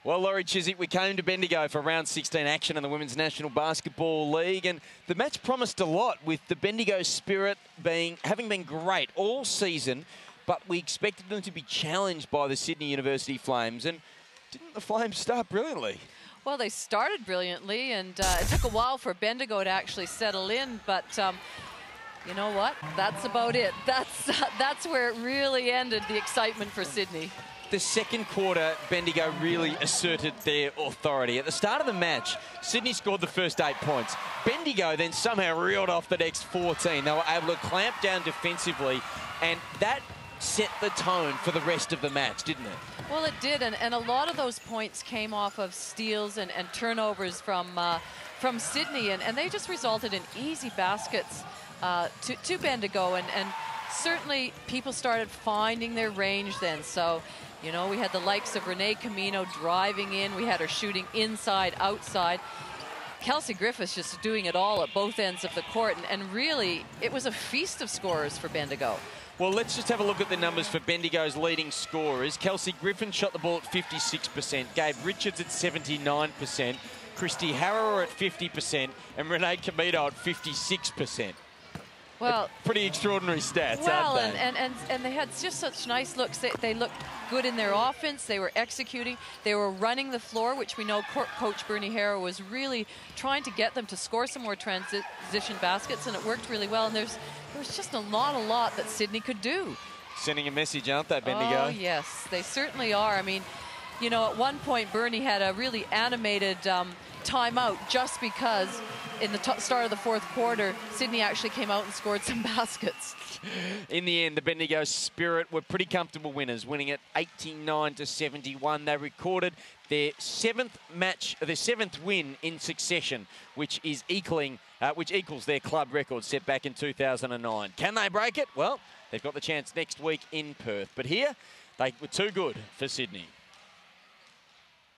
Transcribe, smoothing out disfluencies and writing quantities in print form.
Well, Laurie Chiswick, we came to Bendigo for round 16 action in the Women's National Basketball League, and the match promised a lot with the Bendigo Spirit having been great all season, but we expected them to be challenged by the Sydney University Flames, and didn't the Flames start brilliantly? Well, they started brilliantly, and it took a while for Bendigo to actually settle in, but you know what? That's about it. That's where it really ended the excitement for Sydney. The second quarter, Bendigo really asserted their authority. At the start of the match, Sydney scored the first 8 points. Bendigo then somehow reeled off the next 14. They were able to clamp down defensively, and that set the tone for the rest of the match, didn't it? Well, it did, and a lot of those points came off of steals and turnovers from Sydney, and they just resulted in easy baskets to Bendigo, and certainly people started finding their range then. So, you know, we had the likes of Renee Camino driving in. We had her shooting inside, outside. Kelsey Griffiths just doing it all at both ends of the court, and really, it was a feast of scorers for Bendigo. Well, let's just have a look at the numbers for Bendigo's leading scorers. Kelsey Griffin shot the ball at 56%, Gabe Richards at 79%, Christy Harrower at 50%, and Renee Camino at 56%. Well, pretty extraordinary stats, aren't they? And they had just such nice looks. They looked good in their offense. They were executing. They were running the floor, which we know Coach Bernie Harrow was really trying to get them to score some more transition baskets, and it worked really well. And there was just not a lot that Sydney could do. Sending a message, aren't they, Bendigo? Oh, yes, they certainly are. I mean, you know, at one point, Bernie had a really animated timeout just because in the start of the fourth quarter, Sydney actually came out and scored some baskets. In the end, the Bendigo Spirit were pretty comfortable winners, winning at 89-71. They recorded their seventh win in succession, which equals their club record set back in 2009. Can they break it? Well, they've got the chance next week in Perth. But here, they were too good for Sydney.